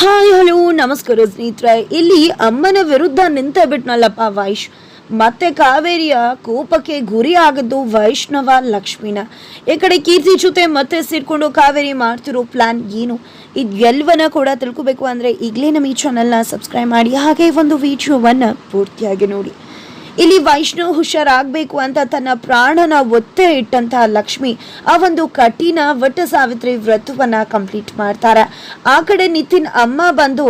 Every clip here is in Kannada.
ಹಾಯ್ ಹಲೋ ನಮಸ್ಕಾರ ಸ್ನೇಹಿತರೆ. ಇಲ್ಲಿ ಅಮ್ಮನ ವಿರುದ್ಧ ನಿಂತ ಬಿಟ್ನಲ್ಲಪ್ಪ ವೈಶ್. ಮತ್ತೆ ಕಾವೇರಿಯ ಕೋಪಕ್ಕೆ ಗುರಿ ಆಗಿದ್ದು ವೈಷ್ಣವ ಲಕ್ಷ್ಮಿನ. ಈ ಕಡೆ ಕೀರ್ತಿ ಜೊತೆ ಮತ್ತೆ ಸೇರ್ಕೊಂಡು ಕಾವೇರಿ ಮಾಡ್ತಿರೋ ಪ್ಲಾನ್ ಏನು, ಇದೆಲ್ಲವನ್ನ ಕೂಡ ತಿಳ್ಕೊಬೇಕು ಅಂದ್ರೆ ಈಗಲೇ ನಮ್ಮ ಈ ಚಾನಲ್ನ ಸಬ್ಸ್ಕ್ರೈಬ್ ಮಾಡಿ, ಹಾಗೆ ಒಂದು ವಿಡಿಯೋವನ್ನ ಪೂರ್ತಿಯಾಗಿ ನೋಡಿ. ಇಲ್ಲಿ ವೈಷ್ಣವ್ ಹುಷಾರಾಗಬೇಕು ಅಂತ ತನ್ನ ಪ್ರಾಣನ ಒತ್ತೆ ಇಟ್ಟಂತಹ ಲಕ್ಷ್ಮಿ ಆ ಒಂದು ಕಠಿಣ ವಟ ಸಾವಿತ್ರಿ ವ್ರತವನ್ನ ಕಂಪ್ಲೀಟ್ ಮಾಡ್ತಾರೆ. ಆ ಕಡೆ ನಿತಿನ್ ಅಮ್ಮ ಬಂದು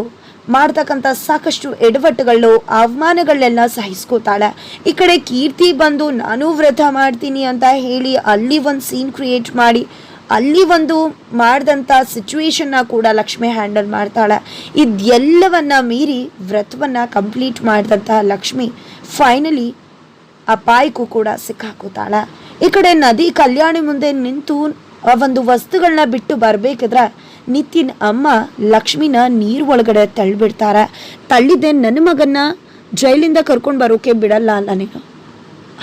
ಮಾಡ್ತಕ್ಕಂಥ ಸಾಕಷ್ಟು ಎಡವಟ್ಟುಗಳು ಅವಮಾನಗಳನ್ನೆಲ್ಲ ಸಹಿಸ್ಕೋತಾಳೆ. ಈ ಕಡೆ ಕೀರ್ತಿ ಬಂದು ನಾನು ವ್ರತ ಮಾಡ್ತೀನಿ ಅಂತ ಹೇಳಿ ಅಲ್ಲಿ ಒಂದು ಸೀನ್ ಕ್ರಿಯೇಟ್ ಮಾಡಿ ಅಲ್ಲಿ ಒಂದು ಮಾಡಿದಂಥ ಸಿಚುವೇಶನ್ನ ಕೂಡ ಲಕ್ಷ್ಮಿ ಹ್ಯಾಂಡಲ್ ಮಾಡ್ತಾಳೆ. ಇದೆಲ್ಲವನ್ನ ಮೀರಿ ವ್ರತವನ್ನ ಕಂಪ್ಲೀಟ್ ಮಾಡಿದಂಥ ಲಕ್ಷ್ಮಿ ಫೈನಲಿ ಅಪಾಯಕ್ಕೂ ಕೂಡ ಸಿಕ್ಕಾಕೋತಾಳೆ. ಈ ಕಡೆ ನದಿ ಕಲ್ಯಾಣಿ ಮುಂದೆ ನಿಂತು ಆ ಒಂದು ವಸ್ತುಗಳನ್ನ ಬಿಟ್ಟು ಬರಬೇಕಿದ್ರೆ ನಿತಿನ್ ಅಮ್ಮ ಲಕ್ಷ್ಮಿನ ನೀರು ಒಳಗಡೆ ತಳ್ಳಿಬಿಡ್ತಾರೆ. ತಳ್ಳಿದ್ದೆ ನನ್ನ ಮಗನ್ನ ಜೈಲಿಂದ ಕರ್ಕೊಂಡು ಬರೋಕೆ ಬಿಡಲ್ಲ ಅಲ್ಲ, ನೀನು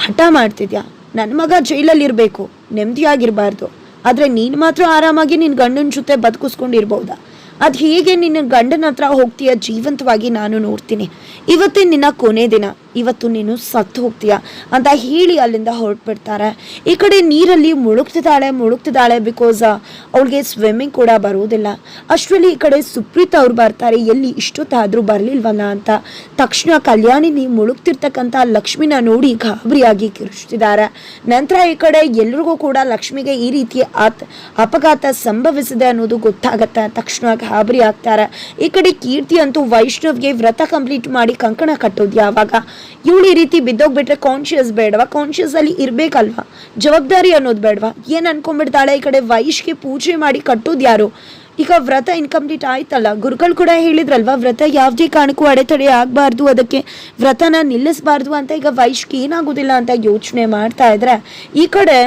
ಹಠ ಮಾಡ್ತಿದ್ಯಾ, ನನ್ನ ಮಗ ಜೈಲಲ್ಲಿರಬೇಕು, ನೆಮ್ಮದಿಯಾಗಿರಬಾರ್ದು, ಆದರೆ ನೀನು ಮಾತ್ರ ಆರಾಮಾಗಿ ನಿನ್ನ ಗಂಡನ ಜೊತೆ ಬದುಕಿಸ್ಕೊಂಡಿರ್ಬೋದಾ? ಅದು ಹೇಗೆ ನಿನ್ನ ಗಂಡನ ಹತ್ರ ಹೋಗ್ತೀಯ ಜೀವಂತವಾಗಿ ನಾನು ನೋಡ್ತೀನಿ, ಇವತ್ತೇ ನಿನ್ನ ಕೊನೆ ದಿನ, ಇವತ್ತು ನೀನು ಸತ್ತು ಹೋಗ್ತೀಯ ಅಂತ ಹೇಳಿ ಅಲ್ಲಿಂದ ಹೊರಟ್ಬಿಡ್ತಾರೆ. ಈ ಕಡೆ ನೀರಲ್ಲಿ ಮುಳುಗ್ತಿದ್ದಾಳೆ ಬಿಕಾಸ್ ಅವಳಿಗೆ ಸ್ವಿಮ್ಮಿಂಗ್ ಕೂಡ ಬರುವುದಿಲ್ಲ. ಅಷ್ಟರಲ್ಲಿ ಈ ಕಡೆ ಸುಪ್ರೀತ್ ಅವ್ರು ಬರ್ತಾರೆ, ಎಲ್ಲಿ ಇಷ್ಟೊತ್ತಾದರೂ ಬರಲಿಲ್ವಲ್ಲ ಅಂತ. ತಕ್ಷಣ ಕಲ್ಯಾಣಿನಿ ಮುಳುಗ್ತಿರ್ತಕ್ಕಂಥ ಲಕ್ಷ್ಮಿನ ನೋಡಿ ಗಾಬರಿಯಾಗಿ ಕಿರುಚ್ತಿದ್ದಾರೆ. ನಂತರ ಈ ಕಡೆ ಎಲ್ರಿಗೂ ಕೂಡ ಲಕ್ಷ್ಮಿಗೆ ಈ ರೀತಿ ಅಪಘಾತ ಸಂಭವಿಸಿದೆ ಅನ್ನೋದು ಗೊತ್ತಾಗತ್ತೆ. ತಕ್ಷಣ ಗಾಬರಿ ಆಗ್ತಾರೆ. ಈ ಕಡೆ ಕೀರ್ತಿ ಅಂತೂ ವೈಷ್ಣವ್ಗೆ ವ್ರತ ಕಂಪ್ಲೀಟ್ ಮಾಡಿ ಕಂಕಣ ಕಟ್ಟೋದು ಯಾವಾಗ, ಇವಳು ಈ ರೀತಿ ಬಿದ್ದೋಗ್ಬಿಟ್ರೆ ಕಾನ್ಶಿಯಸ್ ಬೇಡವಾ, ಕಾನ್ಶಿಯಸ್ ಅಲ್ಲಿ ಇರ್ಬೇಕಲ್ವಾ, ಜವಾಬ್ದಾರಿ ಅನ್ನೋದು ಬೇಡವಾ, ಏನ್ ಅನ್ಕೊಂಡ್ಬಿಡ್ತಾಳೆ. ಈ ಕಡೆ ವೈಶ್ಗೆ ಪೂಜೆ ಮಾಡಿ ಕಟ್ಟೋದು ಯಾರು? ಈಗ ವ್ರತ ಇನ್ಕಂಪ್ಲೀಟ್ ಆಯ್ತಲ್ಲ, ಗುರುಗಳು ಕೂಡ ಹೇಳಿದ್ರಲ್ವಾ ವ್ರತ ಯಾವುದೇ ಕಾರಣಕ್ಕೂ ಅಡೆತಡೆ ಆಗಬಾರ್ದು, ಅದಕ್ಕೆ ವ್ರತನ ನಿಲ್ಲಿಸಬಾರ್ದು ಅಂತ. ಈಗ ವೈಶ್ಗೆ ಏನಾಗೋದಿಲ್ಲ ಅಂತ ಯೋಚನೆ ಮಾಡ್ತಾ ಇದ್ರೆ ಈ ಕಡೆ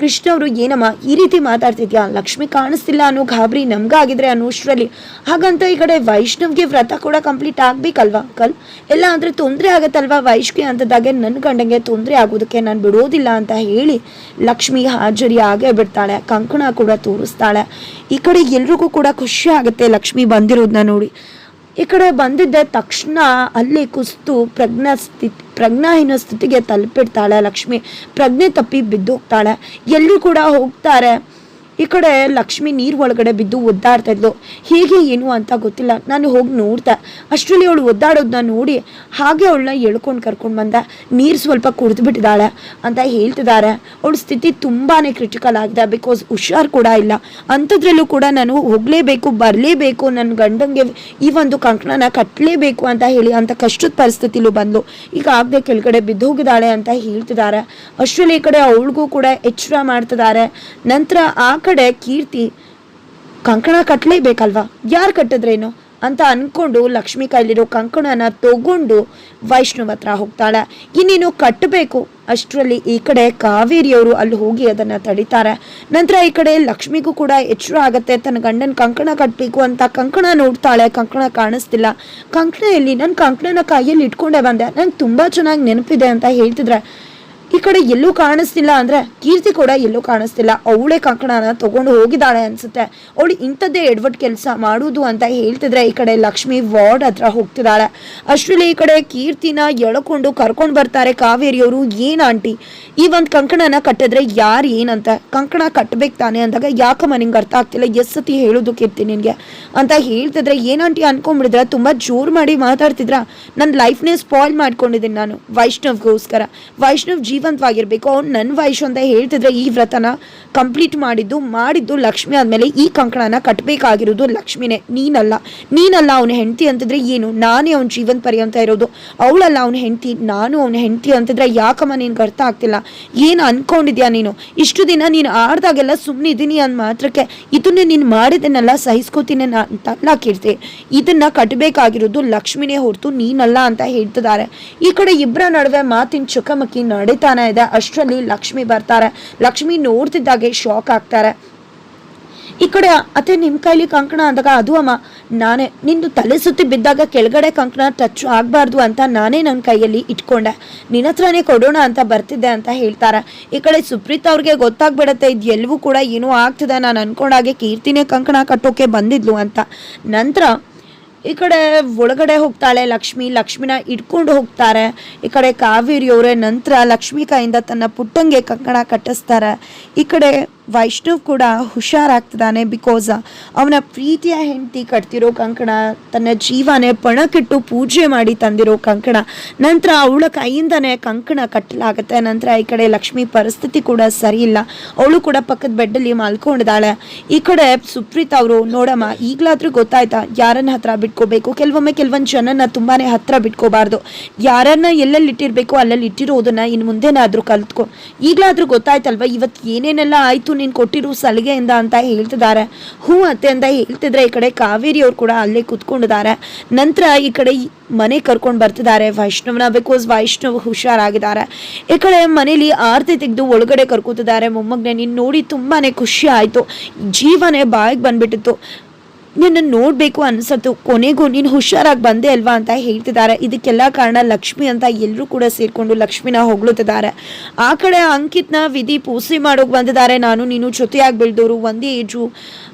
ಕೃಷ್ಣ ಅವರು ಏನಮ್ಮ ಈ ರೀತಿ ಮಾತಾಡ್ತಿದ್ಯಾ, ಲಕ್ಷ್ಮಿ ಕಾಣಿಸ್ತಿಲ್ಲ ಅನ್ನೋ ಗಾಬರಿ ನಮ್ಗಾಗಿದ್ರೆ ಅನ್ನೋಷ್ಟರಲ್ಲಿ, ಹಾಗಂತ ಈ ಕಡೆ ವೈಷ್ಣವ್ಗೆ ವ್ರತ ಕೂಡ ಕಂಪ್ಲೀಟ್ ಆಗ್ಬೇಕಲ್ವಾ ಎಲ್ಲ ಅಂದರೆ ತೊಂದರೆ ಆಗತ್ತಲ್ವಾ ವೈಷ್ಗೆ ಅಂತದಾಗೆ ನನ್ನ ಗಂಡಂಗೆ ತೊಂದರೆ ಆಗೋದಕ್ಕೆ ನಾನು ಬಿಡೋದಿಲ್ಲ ಅಂತ ಹೇಳಿ ಲಕ್ಷ್ಮಿ ಹಾಜರಿ ಆಗೇ ಬಿಡ್ತಾಳೆ. ಕಂಕಣ ಕೂಡ ತೋರಿಸ್ತಾಳೆ. ಈ ಕಡೆ ಎಲ್ರಿಗೂ ಕೂಡ ಖುಷಿ ಆಗುತ್ತೆ ಲಕ್ಷ್ಮಿ ಬಂದಿರೋದನ್ನ ನೋಡಿ. ಈ ಕಡೆ ಬಂದಿದ್ದ ತಕ್ಷಣ ಅಲ್ಲೇ ಕುಸ್ತು ಪ್ರಜ್ಞಾಹೀನ ಸ್ಥಿತಿಗೆ ತಲುಪಿಡ್ತಾಳೆ ಲಕ್ಷ್ಮಿ. ಪ್ರಜ್ಞೆ ತಪ್ಪಿ ಬಿದ್ದೋಗ್ತಾಳೆ. ಎಲ್ಲರೂ ಕೂಡ ಹೋಗ್ತಾರೆ. ಈ ಕಡೆ ಲಕ್ಷ್ಮಿ ನೀರು ಒಳಗಡೆ ಬಿದ್ದು ಒದ್ದಾಡ್ತಾ ಇದ್ಲು. ಹೇಗೆ ಏನು ಅಂತ ಗೊತ್ತಿಲ್ಲ, ನಾನು ಹೋಗಿ ನೋಡ್ದೆ. ಅಷ್ಟರಲ್ಲಿ ಅವಳು ಒದ್ದಾಡೋದನ್ನ ನೋಡಿ ಹಾಗೆ ಅವಳನ್ನ ಎಳ್ಕೊಂಡು ಕರ್ಕೊಂಡು ಬಂದೆ. ನೀರು ಸ್ವಲ್ಪ ಕುಡಿದು ಬಿಟ್ಟಿದ್ದಾಳೆ ಅಂತ ಹೇಳ್ತಿದ್ದಾರೆ. ಅವಳ ಸ್ಥಿತಿ ತುಂಬಾ ಕ್ರಿಟಿಕಲ್ ಆಗಿದೆ, ಬಿಕಾಸ್ ಹುಷಾರು ಕೂಡ ಇಲ್ಲ. ಅಂಥದ್ರಲ್ಲೂ ಕೂಡ ನಾನು ಹೋಗಲೇಬೇಕು, ಬರಲೇಬೇಕು, ನನ್ನ ಗಂಡಂಗೆ ಈ ಒಂದು ಕಂಕಣನ ಕಟ್ಟಲೇಬೇಕು ಅಂತ ಹೇಳಿ ಅಂತ ಕಷ್ಟದ ಪರಿಸ್ಥಿತಿಲೂ ಬಂದು ಈಗ ಆಗದೆ ಕೆಳಗಡೆ ಬಿದ್ದೋಗಿದ್ದಾಳೆ ಅಂತ ಹೇಳ್ತಿದ್ದಾರೆ. ಅಷ್ಟರಲ್ಲಿ ಈ ಕಡೆ ಅವಳಿಗೂ ಕೂಡ ಎಚ್ಚರ ಮಾಡ್ತಿದ್ದಾರೆ. ನಂತರ ಆ ಕಡೆ ಕೀರ್ತಿ ಕಂಕಣ ಕಟ್ಟಲೇಬೇಕಲ್ವಾ, ಯಾರು ಕಟ್ಟಿದ್ರೇನು ಅಂತ ಅನ್ಕೊಂಡು ಲಕ್ಷ್ಮಿ ಕೈಲಿರೋ ಕಂಕಣನ ತಗೊಂಡು ವೈಷ್ಣವ್ ಹತ್ರ ಹೋಗ್ತಾಳೆ. ಇನ್ನೇನು ಕಟ್ಟಬೇಕು ಅಷ್ಟರಲ್ಲಿ ಈ ಕಡೆ ಕಾವೇರಿಯವರು ಅಲ್ಲಿ ಹೋಗಿ ಅದನ್ನ ತಡಿತಾರೆ. ನಂತರ ಈ ಕಡೆ ಲಕ್ಷ್ಮಿಗೂ ಕೂಡ ಎಚ್ಚರ ಆಗತ್ತೆ, ತನ್ನ ಗಂಡನ ಕಂಕಣ ಕಟ್ಟಬೇಕು ಅಂತ ಕಂಕಣ ನೋಡ್ತಾಳೆ. ಕಂಕಣ ಕಾಣಿಸ್ತಿಲ್ಲ. ಕಂಕಣ ಎಲ್ಲಿ, ನನ್ನ ಕಂಕಣನ ಕೈಯಲ್ಲಿ ಇಟ್ಕೊಂಡೇ ಬಂದೆ, ನಂಗೆ ತುಂಬಾ ಚೆನ್ನಾಗಿ ನೆನಪಿದೆ ಅಂತ ಹೇಳ್ತಿದ್ರೆ ಈ ಕಡೆ ಎಲ್ಲೂ ಕಾಣಿಸ್ತಿಲ್ಲ. ಅಂದ್ರೆ ಕೀರ್ತಿ ಕೂಡ ಎಲ್ಲೂ ಕಾಣಿಸ್ತಿಲ್ಲ. ಅವಳೇ ಕಂಕಣನ ತಗೊಂಡು ಹೋಗಿದ್ದಾಳೆ ಅನ್ಸುತ್ತೆ. ಅವಳು ಇಂಥದ್ದೇ ಎಡವಟ್ ಕೆಲಸ ಮಾಡುವುದು ಅಂತ ಹೇಳ್ತಿದ್ರೆ ಈ ಕಡೆ ಲಕ್ಷ್ಮಿ ವಾರ್ಡ್ ಹತ್ರ ಹೋಗ್ತಿದ್ದಾಳೆ. ಅಷ್ಟರಲ್ಲಿ ಈ ಕಡೆ ಕೀರ್ತಿನ ಎಳ್ಕೊಂಡು ಕರ್ಕೊಂಡು ಬರ್ತಾರೆ ಕಾವೇರಿಯವರು. ಏನ್ ಆಂಟಿ ಈ ಒಂದು ಕಂಕಣನ ಕಟ್ಟಿದ್ರೆ ಯಾರು ಏನಂತ, ಕಂಕಣ ಕಟ್ಟಬೇಕು ತಾನೆ ಅಂದಾಗ, ಯಾಕಮ್ಮ ನಿಂಗೆ ಅರ್ಥ ಆಗ್ತಿಲ್ಲ, ಎಸ್ ಸತಿ ಹೇಳೋದು ಕೀರ್ತಿ ನಿನ್ಗೆ ಅಂತ ಹೇಳ್ತಿದ್ರೆ ಏನಂಟಿ ಅನ್ಕೊಂಡ್ಬಿಡಿದ್ರೆ ತುಂಬಾ ಜೋರು ಮಾಡಿ ಮಾತಾಡ್ತಿದ್ರ. ನನ್ನ ಲೈಫ್ನೇ ಸ್ಪಾಯ್ಲ್ ಮಾಡ್ಕೊಂಡಿದ್ದೀನಿ ನಾನು ವೈಷ್ಣವ್ಗೋಸ್ಕರ. ವೈಷ್ಣವ್ ಜೀವಂತವಾಗಿರ್ಬೇಕು, ಅವ್ನು ನನ್ನ ವೈಶ್ ಅಂತ ಹೇಳ್ತಿದ್ರೆ ಈ ವ್ರತನ ಕಂಪ್ಲೀಟ್ ಮಾಡಿದ್ದು ಲಕ್ಷ್ಮಿ ಆದ್ಮೇಲೆ ಈ ಕಂಕಣನ ಕಟ್ಟಬೇಕಾಗಿರೋದು ಲಕ್ಷ್ಮಿನೇ, ನೀನಲ್ಲ ಅವನ ಹೆಂಡತಿ ಅಂತಿದ್ರೆ ಏನು, ನಾನೇ ಅವ್ನ ಜೀವನ ಪರ್ಯಂತ ಇರೋದು, ಅವಳಲ್ಲ ಅವನ ಹೆಂಡತಿ, ನಾನು ಅವನ ಹೆಂಡತಿ ಅಂತಿದ್ರೆ ಯಾಕಮ್ಮ ನಿನ್ಗೆ ಅರ್ಥ ಆಗ್ತಿಲ್ಲ, ಏನು ಅನ್ಕೊಂಡಿದ್ಯಾ ನೀನು? ಇಷ್ಟು ದಿನ ನೀನು ಆಡ್ದಾಗೆಲ್ಲ ಸುಮ್ಮನೆ ಇದ್ದೀನಿ ಅಂದ ಮಾತ್ರಕ್ಕೆ ಇದನ್ನೇ ನೀನು ಮಾಡಿದನ್ನೆಲ್ಲ ಸಹಿಸ್ಕೋತೀನಿ ಅಂತಲ್ಲ ಕೀರ್ತಿ, ಇದನ್ನ ಕಟ್ಟಬೇಕಾಗಿರೋದು ಲಕ್ಷ್ಮಿನೇ ಹೊರತು ನೀನಲ್ಲ ಅಂತ ಹೇಳ್ತಿದ್ದಾರೆ. ಈ ಕಡೆ ಇಬ್ಬರ ನಡುವೆ ಮಾತಿನ ಚುಕಮಕಿ ನಡೀತಾನೆ ಇದೆ. ಅಷ್ಟರಲ್ಲಿ ಲಕ್ಷ್ಮಿ ಬರ್ತಾರೆ. ಲಕ್ಷ್ಮಿ ನೋಡ್ತಿದ್ದಾಗೆ ಶಾಕ್ ಆಗ್ತಾರೆ. ಈ ಕಡೆ ಅತ್ತೆ ನಿಮ್ಮ ಕೈಲಿ ಕಂಕಣ ಅಂದಾಗ, ಅದು ಅಮ್ಮ ನಾನೇ ನಿಂದು ತಲೆ ಸುತ್ತಿ ಬಿದ್ದಾಗ ಕೆಳಗಡೆ ಕಂಕಣ ಟಚ್ ಆಗಬಾರ್ದು ಅಂತ ನಾನೇ ನನ್ನ ಕೈಯಲ್ಲಿ ಇಟ್ಕೊಂಡೆ, ನಿನ್ನ ಹತ್ರನೇ ಕೊಡೋಣ ಅಂತ ಬರ್ತಿದ್ದೆ ಅಂತ ಹೇಳ್ತಾರೆ. ಈ ಕಡೆ ಸುಪ್ರೀತ್ ಅವ್ರಿಗೆ ಗೊತ್ತಾಗ್ಬಿಡತ್ತೆ ಇದು ಎಲ್ಲವೂ ಕೂಡ ಏನೋ ಆಗ್ತಿದೆ, ನಾನು ಅನ್ಕೊಂಡಾಗೆ ಕೀರ್ತಿನೇ ಕಂಕಣ ಕಟ್ಟೋಕೆ ಬಂದಿದ್ಲು ಅಂತ. ನಂತರ ಈ ಕಡೆ ಒಳಗಡೆ ಹೋಗ್ತಾಳೆ ಲಕ್ಷ್ಮಿನ ಇಟ್ಕೊಂಡು ಹೋಗ್ತಾರೆ. ಈ ಕಡೆ ಕಾವೇರಿಯವರೇ ನಂತರ ಲಕ್ಷ್ಮಿ ಕೈಯಿಂದ ತನ್ನ ಪುಟ್ಟಂಗೆ ಕಂಕಣ ಕಟ್ಟಿಸ್ತಾರೆ. ಈ ಕಡೆ ವೈಷ್ಣವ್ ಕೂಡ ಹುಷಾರಾಗ್ತಿದ್ದಾನೆ. ಬಿಕಾಸ್ ಅವನ ಪ್ರೀತಿಯ ಹೆಂಡತಿ ಕಟ್ತಿರೋ ಕಂಕಣ, ತನ್ನ ಜೀವನೇ ಪಣಕ್ಕಿಟ್ಟು ಪೂಜೆ ಮಾಡಿ ತಂದಿರೋ ಕಂಕಣ, ನಂತರ ಅವಳ ಕೈಯಿಂದನೇ ಕಂಕಣ ಕಟ್ಟಲಾಗುತ್ತೆ. ನಂತರ ಈ ಕಡೆ ಲಕ್ಷ್ಮಿ ಪರಿಸ್ಥಿತಿ ಕೂಡ ಸರಿ ಇಲ್ಲ, ಅವಳು ಕೂಡ ಪಕ್ಕದ ಬೆಡ್ಡಲ್ಲಿ ಮಲ್ಕೊಂಡಿದ್ದಾಳೆ. ಈ ಕಡೆ ಸುಪ್ರೀತ್ ಅವರು, ನೋಡಮ್ಮ ಈಗಲಾದ್ರೂ ಗೊತ್ತಾಯ್ತಾ ಯಾರನ್ನ ಹತ್ರ ಬಿಟ್ಕೋಬೇಕು, ಕೆಲವೊಂದು ಜನನ ತುಂಬಾನೇ ಹತ್ರ ಬಿಟ್ಕೋಬಾರ್ದು, ಯಾರನ್ನ ಎಲ್ಲೆಲ್ಲಿ ಇಟ್ಟಿರ್ಬೇಕು ಅಲ್ಲಲ್ಲಿ ಇಟ್ಟಿರೋದನ್ನ ಇನ್ನು ಮುಂದೆನಾದ್ರೂ ಕಲ್ತ್ಕೊ, ಈಗಲಾದ್ರೂ ಗೊತ್ತಾಯ್ತಲ್ವ ಇವತ್ತು ಏನೇನೆಲ್ಲ ಆಯ್ತು ನೀನು ಕೊಟ್ಟಿರೋ ಸಲಿಗೆಯಿಂದ ಅಂತ ಹೇಳ್ತಿದ್ದಾರೆ. ಹ್ಞೂ ಅತ್ತೆ ಅಂತ ಹೇಳ್ತಿದ್ರೆ ಈ ಕಡೆ ಕಾವೇರಿ ಅವ್ರು ಕೂಡ ಅಲ್ಲೇ ಕೂತ್ಕೊಂಡಿದ್ದಾರೆ. ನಂತರ ಈ ಕಡೆ ಮನೆ ಕರ್ಕೊಂಡು ಬರ್ತಿದ್ದಾರೆ ವೈಷ್ಣವ್ನ. ಬಿಕಾಸ್ ವೈಷ್ಣವ್ ಹುಷಾರಾಗಿದ್ದಾರೆ. ಈ ಕಡೆ ಮನೇಲಿ ಆರತಿ ತೆಗೆದು ಒಳಗಡೆ ಕರ್ಕೋತಿದ್ದಾರೆ ಮೊಮ್ಮಗನೇ. ನೀನು ನೋಡಿ ತುಂಬಾನೇ ಖುಷಿ ಆಯಿತು, ಜೀವನೇ ಬಾಯಿಗೆ ಬಂದ್ಬಿಟ್ಟಿತ್ತು, ನಿನ್ನ ನೋಡಬೇಕು ಅನಿಸತ್ತು, ಕೊನೆಗೂ ನೀನು ಹುಷಾರಾಗಿ ಬಂದೆ ಅಲ್ವಾ ಅಂತ ಹೇಳ್ತಿದ್ದಾರೆ. ಇದಕ್ಕೆಲ್ಲ ಕಾರಣ ಲಕ್ಷ್ಮಿ ಅಂತ ಎಲ್ಲರೂ ಕೂಡ ಸೇರಿಕೊಂಡು ಲಕ್ಷ್ಮಿನ ಹೊಗಳುತ್ತಿದ್ದಾರೆ. ಆ ಕಡೆ ಅಂಕಿತ್ನ ವಿಧಿ ಪೂಸಿ ಮಾಡೋಕೆ ಬಂದಿದ್ದಾರೆ. ನಾನು ನೀನು ಜೊತೆಯಾಗಿ ಬೆಳೆದವರು, ಒಂದೇ ಏಜು,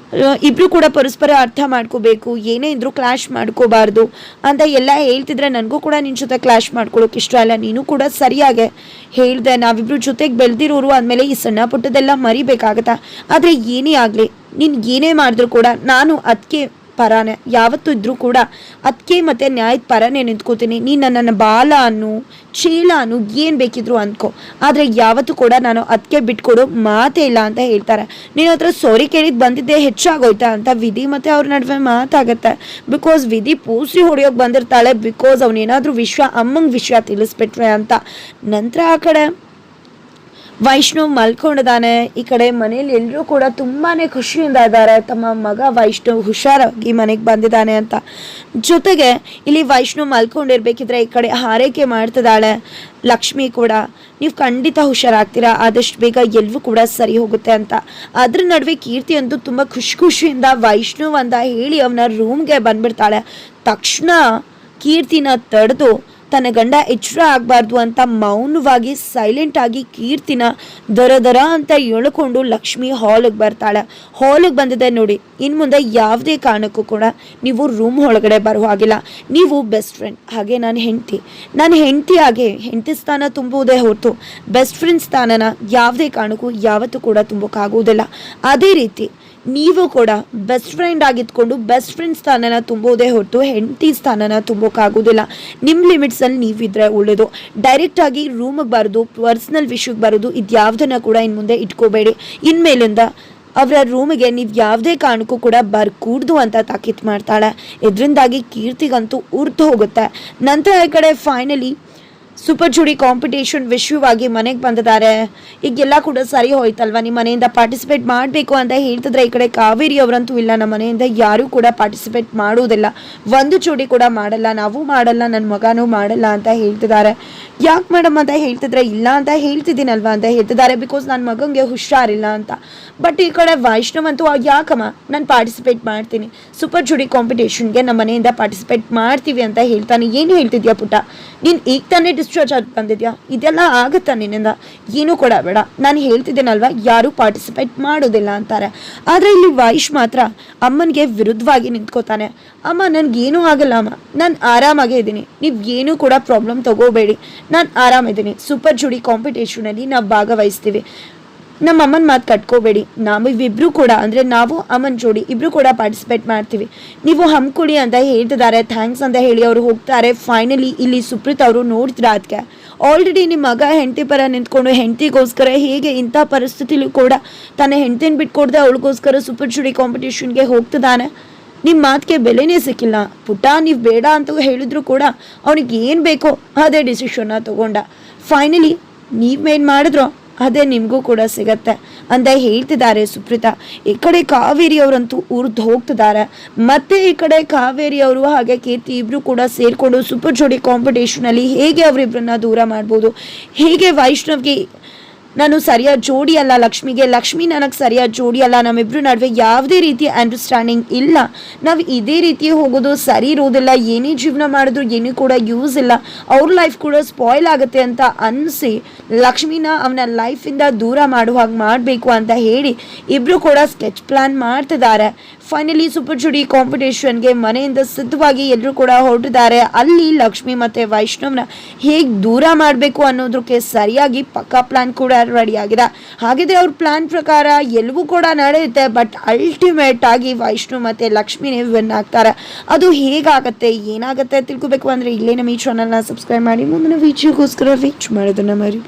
ಇಬ್ರು ಕೂಡ ಪರಸ್ಪರ ಅರ್ಥ ಮಾಡ್ಕೋಬೇಕು, ಏನೇ ಇದ್ರೂ ಕ್ಲಾಶ್ ಮಾಡ್ಕೋಬಾರ್ದು ಅಂತ ಎಲ್ಲ ಹೇಳ್ತಿದ್ರೆ ನನಗೂ ಕೂಡ ನಿನ್ನ ಜೊತೆ ಕ್ಲಾಶ್ ಮಾಡ್ಕೊಳ್ಳೋಕೆ ಇಷ್ಟ ಇಲ್ಲ. ನೀನು ಕೂಡ ಸರಿಯಾಗೆ ಹೇಳಿದೆ, ನಾವಿಬ್ರು ಜೊತೆಗೆ ಬೆಳೆದಿರೋರು ಅಂದಮೇಲೆ ಈ ಸಣ್ಣ ಪುಟ್ಟದೆಲ್ಲ ಮರಿಬೇಕಾಗತ್ತಾ. ಆದರೆ ಏನೇ ಆಗಲಿ, ನೀನು ಏನೇ ಮಾಡಿದ್ರು ಕೂಡ ನಾನು ಅದಕ್ಕೆ ಪರನೇ, ಯಾವತ್ತೂ ಇದ್ರೂ ಕೂಡ ಅದಕ್ಕೆ ಮತ್ತು ನ್ಯಾಯದ ಪರನೇ ನಿಂತ್ಕೋತೀನಿ. ನೀನು ನನ್ನ ಬಾಲ ಅನ್ನು ಚೀಲ ಅನ್ನು ಏನು ಬೇಕಿದ್ರು ಅಂದ್ಕೋ, ಆದರೆ ಯಾವತ್ತೂ ಕೂಡ ನಾನು ಅದಕ್ಕೆ ಬಿಟ್ಕೊಡೋ ಮಾತೇ ಇಲ್ಲ ಅಂತ ಹೇಳ್ತಾರೆ. ನೀನು ಹತ್ರ ಸಾರಿ ಕೇಳಿದ್ದು ಬಂದಿದ್ದೆ ಹೆಚ್ಚಾಗೋಯ್ತಾ ಅಂತ ವಿಧಿ ಮತ್ತು ಅವ್ರ ನಡುವೆ ಮಾತಾಗತ್ತೆ. ಬಿಕಾಸ್ ವಿಧಿ ಪೂಸಿ ಹೊಡೆಯೋಕೆ ಬಂದಿರ್ತಾಳೆ, ಬಿಕಾಸ್ ಅವನೇನಾದರೂ ಅಮ್ಮಂಗೆ ವಿಷಯ ತಿಳಿಸ್ಬಿಟ್ರೆ ಅಂತ. ನಂತರ ಆ ಕಡೆ ವೈಷ್ಣವ್ ಮಲ್ಕೊಂಡಿದ್ದಾನೆ. ಈ ಕಡೆ ಮನೇಲಿ ಎಲ್ಲರೂ ಕೂಡ ತುಂಬಾ ಖುಷಿಯಿಂದ ಇದ್ದಾರೆ, ತಮ್ಮ ಮಗ ವೈಷ್ಣವ್ ಹುಷಾರಾಗಿ ಮನೆಗೆ ಬಂದಿದ್ದಾನೆ ಅಂತ. ಜೊತೆಗೆ ಇಲ್ಲಿ ವೈಷ್ಣವ್ ಮಲ್ಕೊಂಡಿರ್ಬೇಕಿದ್ರೆ ಈ ಕಡೆ ಹಾರೈಕೆ ಮಾಡ್ತಿದ್ದಾಳೆ ಲಕ್ಷ್ಮಿ ಕೂಡ, ನೀವು ಖಂಡಿತ ಹುಷಾರಾಗ್ತೀರಾ, ಆದಷ್ಟು ಬೇಗ ಎಲ್ಲವೂ ಕೂಡ ಸರಿ ಹೋಗುತ್ತೆ ಅಂತ. ಅದ್ರ ನಡುವೆ ಕೀರ್ತಿ ಅಂತೂ ತುಂಬ ಖುಷಿಯಿಂದ ವೈಷ್ಣವ್ ಅಂತ ಹೇಳಿ ಅವನ ರೂಮ್ಗೆ ಬಂದ್ಬಿಡ್ತಾಳೆ. ತಕ್ಷಣ ಕೀರ್ತಿನ ತಡೆದು ತನ್ನ ಗಂಡ ಎಚ್ಚರ ಆಗಬಾರ್ದು ಅಂತ ಮೌನವಾಗಿ ಸೈಲೆಂಟ್ ಆಗಿ ಕೀರ್ತಿನ ದರ ಅಂತ ಎಳ್ಕೊಂಡು ಲಕ್ಷ್ಮಿ ಹಾಲಿಗೆ ಬರ್ತಾಳೆ. ಹಾಲಿಗೆ ಬಂದಿದೆ ನೋಡಿ, ಇನ್ನು ಮುಂದೆ ಯಾವುದೇ ಕಾರಣಕ್ಕೂ ಕೂಡ ನೀವು ರೂಮ್ ಒಳಗಡೆ ಬರೋ ಹಾಗಿಲ್ಲ. ನೀವು ಬೆಸ್ಟ್ ಫ್ರೆಂಡ್, ಹಾಗೆ ನಾನು ಹೆಂಡತಿ ಹಾಗೆ ಹೆಂಡತಿ ಸ್ಥಾನ ತುಂಬುವುದೇ ಹೊರತು ಬೆಸ್ಟ್ ಫ್ರೆಂಡ್ ಸ್ಥಾನನ ಯಾವುದೇ ಕಾರಣಕ್ಕೂ ಯಾವತ್ತೂ ಕೂಡ ತುಂಬೋಕ್ಕಾಗೋದಿಲ್ಲ. ಅದೇ ರೀತಿ ನೀವು ಕೂಡ ಬೆಸ್ಟ್ ಫ್ರೆಂಡ್ ಆಗಿದ್ಕೊಂಡು ಬೆಸ್ಟ್ ಫ್ರೆಂಡ್ ಸ್ಥಾನನ ತುಂಬೋದೇ ಹೊರತು ಹೆಂಡತಿ ಸ್ಥಾನನ ತುಂಬೋಕ್ಕಾಗೋದಿಲ್ಲ. ನಿಮ್ಮ ಲಿಮಿಟ್ಸಲ್ಲಿ ನೀವಿದ್ರೆ ಒಳ್ಳೆಯದು. ಡೈರೆಕ್ಟಾಗಿ ರೂಮಿಗೆ ಬರೋದು, ಪರ್ಸ್ನಲ್ ವಿಷಯಕ್ಕೆ ಬರೋದು, ಇದು ಯಾವುದನ್ನು ಕೂಡ ಇನ್ನು ಮುಂದೆ ಇಟ್ಕೋಬೇಡಿ. ಇನ್ಮೇಲಿಂದ ಅವರ ರೂಮಿಗೆ ನೀವು ಯಾವುದೇ ಕಾರಣಕ್ಕೂ ಕೂಡ ಬರ್ಕೂಡ್ದು ಅಂತ ತಾಕೀತು ಮಾಡ್ತಾಳೆ. ಇದರಿಂದಾಗಿ ಕೀರ್ತಿಗಂತೂ ಉರ್ದು ಹೋಗುತ್ತೆ. ನಂತರ ಈ ಕಡೆ ಫೈನಲಿ ಸೂಪರ್ ಜೋಡಿ ಕಾಂಪಿಟೇಷನ್ ವಿಷಯವಾಗಿ ಮನೆಗೆ ಬಂದಿದ್ದಾರೆ. ಈಗೆಲ್ಲ ಕೂಡ ಸರಿ ಹೋಯ್ತಲ್ವ, ನಿಮ್ಮ ಮನೆಯಿಂದ ಪಾರ್ಟಿಸಿಪೇಟ್ ಮಾಡಬೇಕು ಅಂತ ಹೇಳ್ತಿದ್ರೆ ಈ ಕಡೆ ಕಾವೇರಿ ಅವರಂತೂ ಇಲ್ಲ, ನಮ್ಮ ಮನೆಯಿಂದ ಯಾರೂ ಕೂಡ ಪಾರ್ಟಿಸಿಪೇಟ್ ಮಾಡುವುದಿಲ್ಲ, ಒಂದು ಜೋಡಿ ಕೂಡ ಮಾಡಲ್ಲ, ನಾವು ಮಾಡಲ್ಲ, ನನ್ನ ಮಗನೂ ಮಾಡಲ್ಲ ಅಂತ ಹೇಳ್ತಿದ್ದಾರೆ. ಯಾಕೆ ಮೇಡಮ್ ಅಂತ ಹೇಳ್ತಿದ್ರೆ ಇಲ್ಲ ಅಂತ ಹೇಳ್ತಿದ್ದೀನಲ್ವ ಅಂತ ಹೇಳ್ತಿದ್ದಾರೆ, ಬಿಕಾಸ್ ನನ್ನ ಮಗನಿಗೆ ಹುಷಾರಿಲ್ಲ ಅಂತ. ಬಟ್ ಈ ಕಡೆ ವೈಷ್ಣವ್ ಅಂತೂ ಯಾಕಮ್ಮ ನಾನು ಪಾರ್ಟಿಸಿಪೇಟ್ ಮಾಡ್ತೀನಿ, ಸೂಪರ್ ಜೋಡಿ ಕಾಂಪಿಟೇಷನ್ಗೆ ನಮ್ಮ ಮನೆಯಿಂದ ಪಾರ್ಟಿಸಿಪೇಟ್ ಮಾಡ್ತೀವಿ ಅಂತ ಹೇಳ್ತಾನೆ. ಏನು ಹೇಳ್ತಿದ್ಯಾ ಪುಟ್ಟ, ನೀನು ಈಗ ತಾನೇ ಡಿಸ್ಚಾರ್ಜ್ ಆಗಿ ಬಂದಿದ್ಯಾ, ಇದೆಲ್ಲ ಆಗುತ್ತಾ ನಿನ್ನಿಂದ, ಏನೂ ಕೂಡ ಬೇಡ, ನಾನು ಹೇಳ್ತಿದ್ದೇನಲ್ವ ಯಾರೂ ಪಾರ್ಟಿಸಿಪೇಟ್ ಮಾಡೋದಿಲ್ಲ ಅಂತಾರೆ. ಆದರೆ ಇಲ್ಲಿ ವೈಶ್ ಮಾತ್ರ ಅಮ್ಮನಿಗೆ ವಿರುದ್ಧವಾಗಿ ನಿಂತ್ಕೋತಾನೆ. ಅಮ್ಮ ನನಗೇನೂ ಆಗಲ್ಲ ಅಮ್ಮ, ನಾನು ಆರಾಮಾಗೇ ಇದ್ದೀನಿ, ನೀವು ಏನೂ ಕೂಡ ಪ್ರಾಬ್ಲಮ್ ತಗೋಬೇಡಿ, ನಾನು ಆರಾಮಿದ್ದೀನಿ, ಸೂಪರ್ ಜೋಡಿ ಕಾಂಪಿಟೇಷನಲ್ಲಿ ನಾವು ಭಾಗವಹಿಸ್ತೀವಿ, ನಮ್ಮ ಅಮ್ಮನ ಮಾತು ಕಟ್ಕೋಬೇಡಿ, ನಾವಿಬ್ರು ಕೂಡ ಅಂದರೆ ನಾವು ಅಮ್ಮನ ಜೋಡಿ ಇಬ್ಬರು ಕೂಡ ಪಾರ್ಟಿಸಿಪೇಟ್ ಮಾಡ್ತೀವಿ, ನೀವು ಹಮ್ಕೊಡಿ ಅಂತ ಹೇಳ್ತಿದ್ದಾರೆ. ಥ್ಯಾಂಕ್ಸ್ ಅಂತ ಹೇಳಿ ಅವರು ಹೋಗ್ತಾರೆ. ಫೈನಲಿ ಇಲ್ಲಿ ಸುಪ್ರೀತ್ ಅವರು ನೋಡ್ತೀರಾ ಅದಕ್ಕೆ ಆಲ್ರೆಡಿ ನಿಮ್ಮ ಮಗ ಹೆಂಡತಿ ಪರ ನಿಂತ್ಕೊಂಡು ಹೆಂಡತಿಗೋಸ್ಕರ ಹೇಗೆ ಇಂಥ ಪರಿಸ್ಥಿತಿಲೂ ಕೂಡ ತನ್ನ ಹೆಂಡತಿನ ಬಿಟ್ಕೊಡ್ದೆ ಅವಳಿಗೋಸ್ಕರ ಸೂಪರ್ ಜೋಡಿ ಕಾಂಪಿಟೇಷನ್ಗೆ ಹೋಗ್ತಿದ್ದಾನೆ. ನಿಮ್ಮ ಮಾತಿಗೆ ಬೆಲೆನೇ ಸಿಕ್ಕಿಲ್ಲ ಪುಟ್ಟ, ನೀವು ಬೇಡ ಅಂತ ಹೇಳಿದ್ರು ಕೂಡ ಅವನಿಗೆ ಏನು ಬೇಕೋ ಅದೇ ಡಿಸಿಷನ್ನ ತಗೊಂಡ. ಫೈನಲಿ ನೀವೇನು ಮಾಡಿದ್ರೋ ಅದೇ ನಿಮಗೂ ಕೂಡ ಸಿಗತ್ತೆ ಅಂತ ಹೇಳ್ತಿದ್ದಾರೆ ಸುಪ್ರೀತಾ. ಈ ಕಡೆ ಕಾವೇರಿ ಅವರಂತೂ ಉರ್ದು ಹೋಗ್ತಿದ್ದಾರೆ. ಮತ್ತೆ ಈ ಕಡೆ ಕಾವೇರಿ ಅವರು ಹಾಗೆ ಕೀರ್ತಿ ಇಬ್ರು ಕೂಡ ಸೇರಿಕೊಂಡು ಸೂಪರ್ ಜೋಡಿ ಕಾಂಪಿಟೇಷನಲ್ಲಿ ಹೇಗೆ ಅವರಿಬ್ಬರನ್ನ ದೂರ ಮಾಡ್ಬೋದು, ಹೇಗೆ ವೈಷ್ಣವ್ಗೆ ನಾನು ಸರಿಯಾದ ಜೋಡಿ ಅಲ್ಲ, ಲಕ್ಷ್ಮಿ ನನಗೆ ಸರಿಯಾದ ಜೋಡಿ ಅಲ್ಲ, ನಮ್ಮಿಬ್ರು ನಡುವೆ ಯಾವುದೇ ರೀತಿಯ ಅಂಡರ್ಸ್ಟ್ಯಾಂಡಿಂಗ್ ಇಲ್ಲ, ನಾವು ಇದೇ ರೀತಿ ಹೋಗೋದು ಸರಿ ಇರೋದಿಲ್ಲ, ಏನೇ ಜೀವನ ಮಾಡಿದ್ರು ಏನೂ ಕೂಡ ಯೂಸ್ ಇಲ್ಲ, ಅವ್ರ ಲೈಫ್ ಕೂಡ ಸ್ಪಾಯ್ಲ್ ಆಗುತ್ತೆ ಅಂತ ಅನಿಸಿ ಲಕ್ಷ್ಮಿನ ಅವನ ಲೈಫಿಂದ ದೂರ ಮಾಡುವ ಹಾಗೆ ಮಾಡಬೇಕು ಅಂತ ಹೇಳಿ ಇಬ್ಬರು ಕೂಡ ಸ್ಕೆಚ್ ಪ್ಲ್ಯಾನ್ ಮಾಡ್ತಿದ್ದಾರೆ. ಫೈನಲಿ ಸೂಪರ್ ಜೋಡಿ ಕಾಂಪಿಟೇಷನ್ಗೆ ಮನೆಯಿಂದ ಸಿದ್ಧವಾಗಿ ಎಲ್ಲರೂ ಕೂಡ ಹೊರಟಿದ್ದಾರೆ. ಅಲ್ಲಿ ಲಕ್ಷ್ಮಿ ಮತ್ತೆ ವೈಷ್ಣವ್ನ ಹೇಗೆ ದೂರ ಮಾಡಬೇಕು ಅನ್ನೋದಕ್ಕೆ ಸರಿಯಾಗಿ ಪಕ್ಕಾ ಪ್ಲಾನ್ ಕೂಡ ರೆಡಿ ಆಗಿದೆ. ಹಾಗಿದ್ರೆ ಅವ್ರ ಪ್ಲಾನ್ ಪ್ರಕಾರ ಎಲ್ಲವೂ ಕೂಡ ನಡೆಯುತ್ತೆ. ಬಟ್ ಅಲ್ಟಿಮೇಟ್ ಆಗಿ ವೈಷ್ಣವ್ ಮತ್ತೆ ಲಕ್ಷ್ಮಿನೇ ವಿನ್ ಆಗ್ತಾರೆ. ಅದು ಹೇಗಾಗತ್ತೆ, ಏನಾಗುತ್ತೆ ತಿಳ್ಕೊಬೇಕು ಅಂದ್ರೆ ಇಲ್ಲೇ ನಮ್ಮ ಈ ಚಾನಲ್ನ ಸಬ್ಸ್ಕ್ರೈಬ್ ಮಾಡಿ ಮುಂದಿನ ವಿಡಿಯೋಗೋಸ್ಕರ ವೇಟ್ ಮಾಡೋದನ್ನ ಮರಿ.